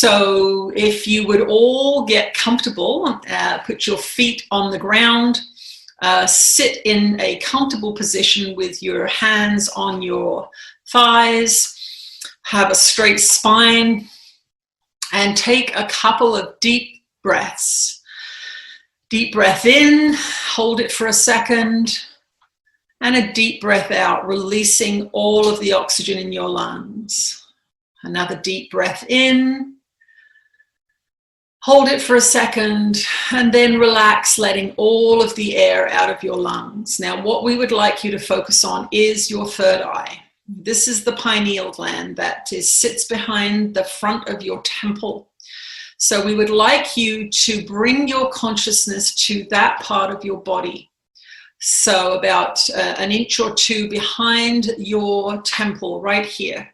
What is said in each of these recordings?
So if you would all get comfortable, put your feet on the ground, sit in a comfortable position with your hands on your thighs, have a straight spine, and take a couple of deep breaths. Deep breath in, hold it for a second, and a deep breath out, releasing all of the oxygen in your lungs. Another deep breath in, hold it for a second, and then relax, letting all of the air out of your lungs. Now, what we would like you to focus on is your third eye. This is the pineal gland that sits behind the front of your temple. So we would like you to bring your consciousness to that part of your body. So about an inch or two behind your temple, right here.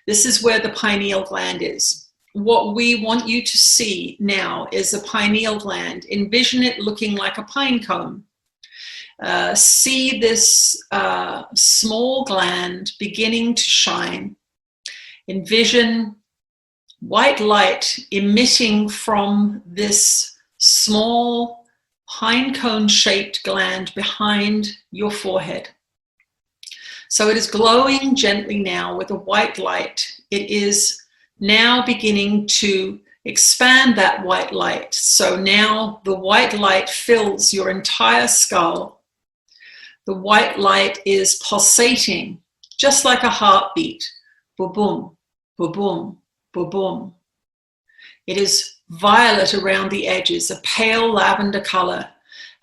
This is where the pineal gland is. What we want you to see now is a pineal gland. Envision it looking like a pine cone. See this small gland beginning to shine. Envision white light emitting from this small pine cone shaped gland behind your forehead. So it is glowing gently now with a white light. It is now beginning to expand that white light. So now the white light fills your entire skull. The white light is pulsating just like a heartbeat. Boom, boom, boom, boom, boom. It is violet around the edges, a pale lavender color.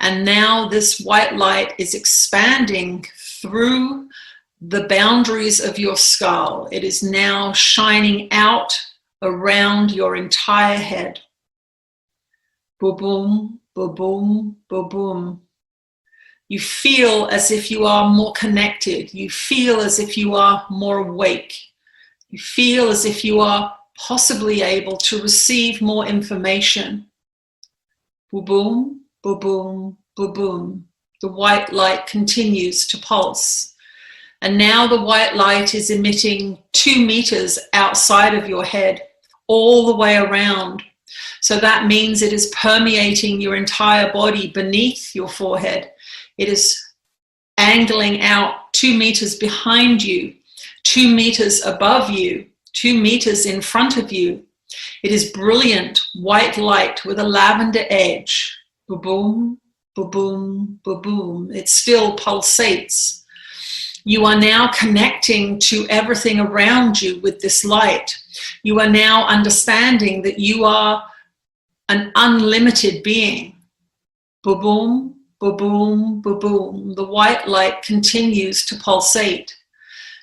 And now this white light is expanding through the boundaries of your skull. It is now shining out around your entire head. Boom, boom, boom, boom, boom. You feel as if you are more connected. You feel as if you are more awake. You feel as if you are possibly able to receive more information. Boom, boom, boom, boom, boom, boom. The white light continues to pulse. And now the white light is emitting 2 meters outside of your head, all the way around. So that means it is permeating your entire body beneath your forehead. It is angling out 2 meters behind you, 2 meters above you, 2 meters in front of you. It is brilliant white light with a lavender edge. Boom, boom, boom, boom, boom. It still pulsates. You are now connecting to everything around you with this light. You are now understanding that you are an unlimited being. Boom, boom, boom, boom, boom, boom. The white light continues to pulsate.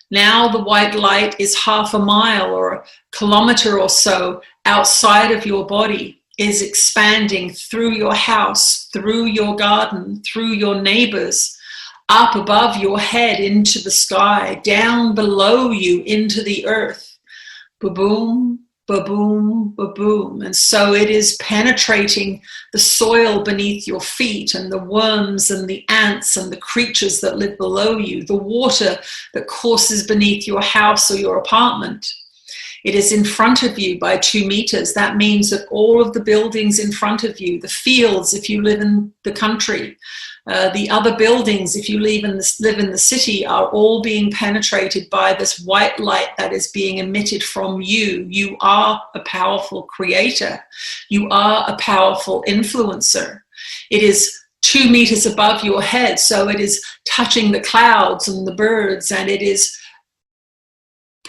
Now the white light is half a mile or a kilometer or so outside of your body, is expanding through your house, through your garden, through your neighbors, up above your head into the sky, down below you into the earth. Ba-boom, ba-boom, ba-boom. And so it is penetrating the soil beneath your feet and the worms and the ants and the creatures that live below you, the water that courses beneath your house or your apartment. It is in front of you by 2 meters. That means that all of the buildings in front of you, the fields if you live in the country, the other buildings if you live in the city, are all being penetrated by this white light that is being emitted from you. You are a powerful creator. You are a powerful influencer. It is 2 meters above your head, so it is touching the clouds and the birds, and it is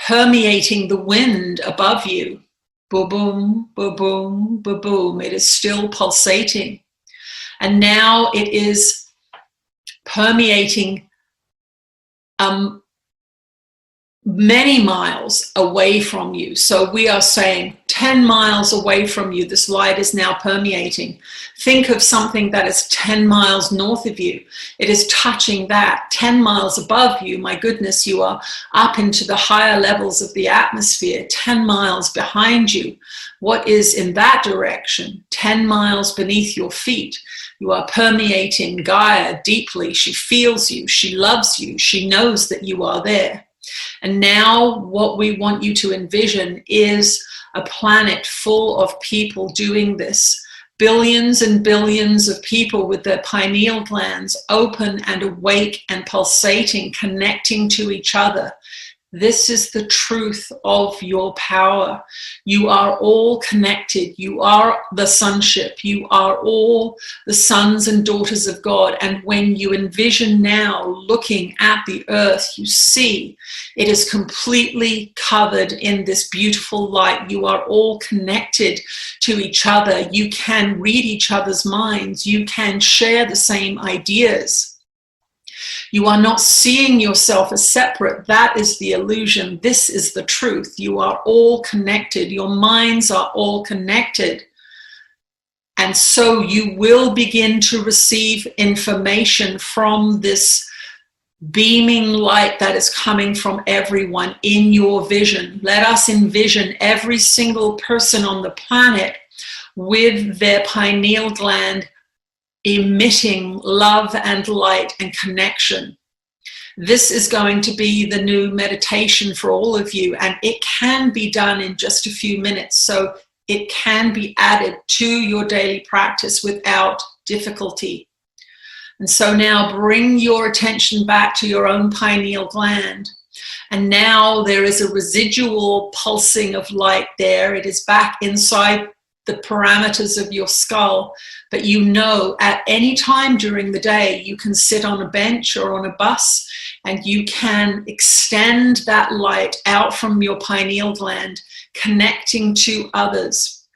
permeating the wind above you. Boom, boom, boom, boom, boom, boom. It is still pulsating. And now it is permeating many miles away from you. So we are saying 10 miles away from you, this light is now permeating. Think of something that is 10 miles north of you. It is touching that. 10 miles above you, my goodness, you are up into the higher levels of the atmosphere. 10 miles behind you, what is in that direction? 10 miles beneath your feet. You are permeating Gaia deeply. She feels you. She loves you. She knows that you are there. And now what we want you to envision is a planet full of people doing this. Billions and billions of people with their pineal glands open and awake and pulsating, connecting to each other. This is the truth of your power. You are all connected. You are the sonship. You are all the sons and daughters of God. And when you envision now looking at the earth, you see it is completely covered in this beautiful light. You are all connected to each other. You can read each other's minds. You can share the same ideas. You are not seeing yourself as separate. That is the illusion. This is the truth. You are all connected. Your minds are all connected. And so you will begin to receive information from this beaming light that is coming from everyone in your vision. Let us envision every single person on the planet with their pineal gland emitting love and light and connection. This is going to be the new meditation for all of you, and it can be done in just a few minutes, so it can be added to your daily practice without difficulty. And so now bring your attention back to your own pineal gland, and now there is a residual pulsing of light there. It is back inside the parameters of your skull, but you know at any time during the day you can sit on a bench or on a bus and you can extend that light out from your pineal gland, connecting to others.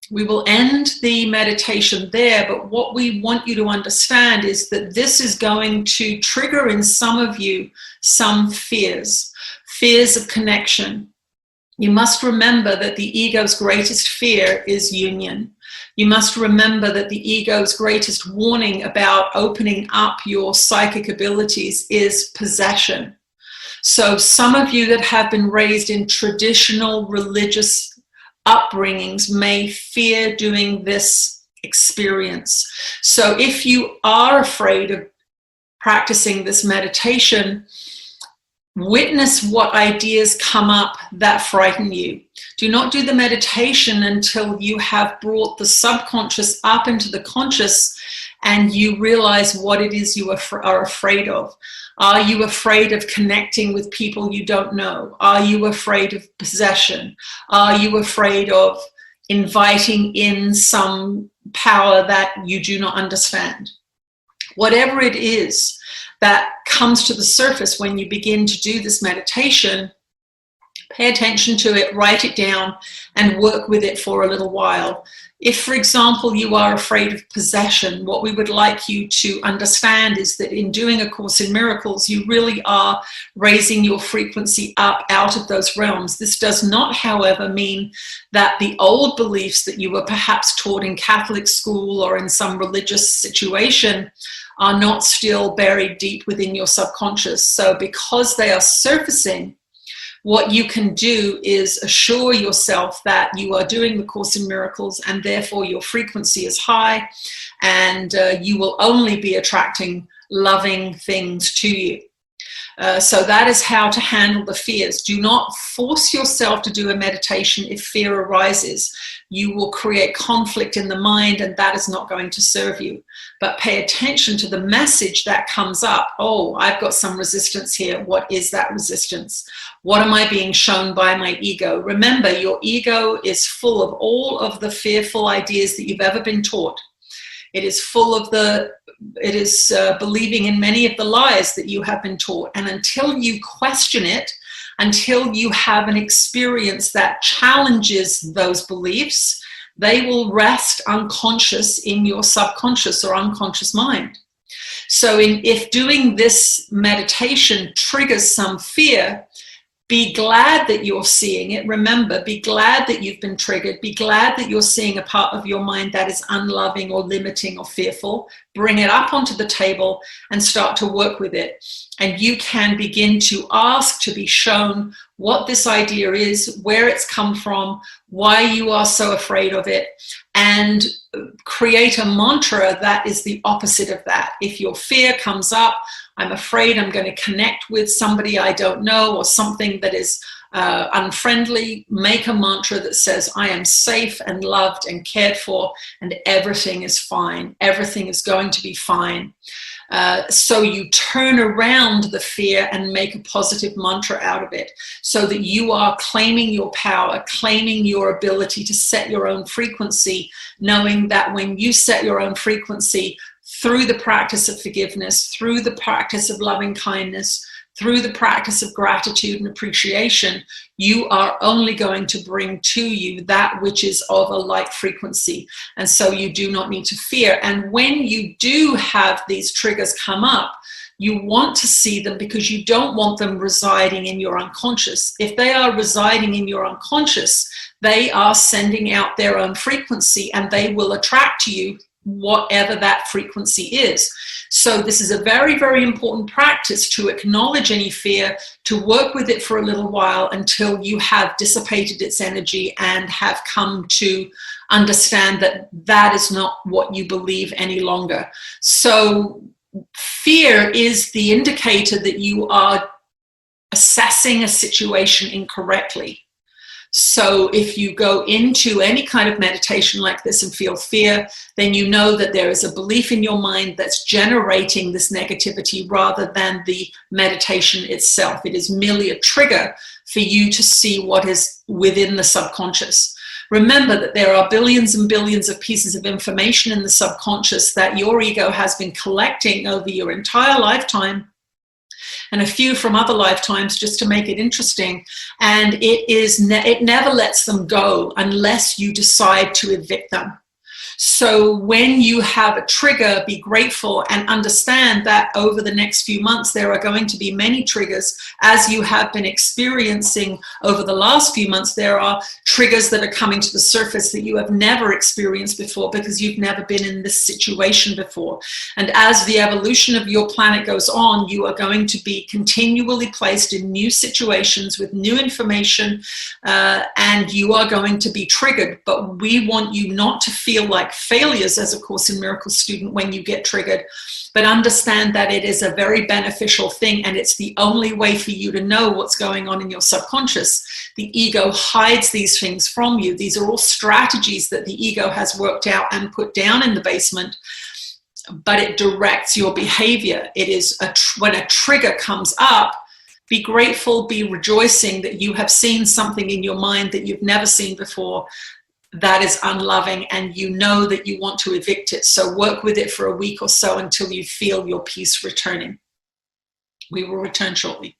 We will end the meditation there, but what we want you to understand is that this is going to trigger in some of you some fears of connection. You must remember that the ego's greatest fear is union. You must remember that the ego's greatest warning about opening up your psychic abilities is possession. So some of you that have been raised in traditional religious upbringings may fear doing this experience. So if you are afraid of practicing this meditation, witness what ideas come up that frighten you. Do not do the meditation until you have brought the subconscious up into the conscious and you realize what it is you are afraid of. Are you afraid of connecting with people you don't know? Are you afraid of possession? Are you afraid of inviting in some power that you do not understand? Whatever it is that comes to the surface when you begin to do this meditation, pay attention to it, write it down, and work with it for a little while. If, for example, you are afraid of possession, what we would like you to understand is that in doing A Course in Miracles, you really are raising your frequency up out of those realms. This does not, however, mean that the old beliefs that you were perhaps taught in Catholic school or in some religious situation are not still buried deep within your subconscious. So because they are surfacing, what you can do is assure yourself that you are doing the Course in Miracles and therefore your frequency is high and you will only be attracting loving things to you. So that is how to handle the fears. Do not force yourself to do a meditation if fear arises. You will create conflict in the mind and that is not going to serve you. But pay attention to the message that comes up. Oh, I've got some resistance here. What is that resistance? What am I being shown by my ego? Remember, your ego is full of all of the fearful ideas that you've ever been taught. It is full of believing in many of the lies that you have been taught. And until you question it, until you have an experience that challenges those beliefs, they will rest unconscious in your subconscious or unconscious mind. So if doing this meditation triggers some fear, be glad that you're seeing it. Remember, be glad that you've been triggered. Be glad that you're seeing a part of your mind that is unloving or limiting or fearful. bring it up onto the table and start to work with it. And you can begin to ask to be shown what this idea is, where it's come from, why you are so afraid of it, and create a mantra that is the opposite of that. If your fear comes up, I'm afraid I'm going to connect with somebody I don't know or something that is unfriendly, make a mantra that says, I am safe and loved and cared for, and everything is fine. Everything is going to be fine. So you turn around the fear and make a positive mantra out of it, so that you are claiming your power, claiming your ability to set your own frequency, knowing that when you set your own frequency through the practice of forgiveness, through the practice of loving kindness, through the practice of gratitude and appreciation, you are only going to bring to you that which is of a light frequency. And so you do not need to fear. And when you do have these triggers come up, you want to see them because you don't want them residing in your unconscious. If they are residing in your unconscious, they are sending out their own frequency, and they will attract to you whatever that frequency is. So this is a very, very important practice, to acknowledge any fear, to work with it for a little while until you have dissipated its energy and have come to understand that that is not what you believe any longer. So fear is the indicator that you are assessing a situation incorrectly. So if you go into any kind of meditation like this and feel fear, then you know that there is a belief in your mind that's generating this negativity rather than the meditation itself. It is merely a trigger for you to see what is within the subconscious. Remember that there are billions and billions of pieces of information in the subconscious that your ego has been collecting over your entire lifetime, and a few from other lifetimes, just to make it interesting. And it never lets them go unless you decide to evict them. So when you have a trigger, be grateful and understand that over the next few months, there are going to be many triggers. As you have been experiencing over the last few months, there are triggers that are coming to the surface that you have never experienced before because you've never been in this situation before. And as the evolution of your planet goes on, you are going to be continually placed in new situations with new information, and you are going to be triggered. But we want you not to feel like failures as a Course in Miracles student when you get triggered, but understand that it is a very beneficial thing, and it's the only way for you to know what's going on in your subconscious. The ego hides these things from you. These are all strategies that the ego has worked out and put down in the basement, but it directs your behavior. It is when a trigger comes up, be grateful, be rejoicing that you have seen something in your mind that you've never seen before that is unloving, and you know that you want to evict it. So work with it for a week or so until you feel your peace returning. We will return shortly.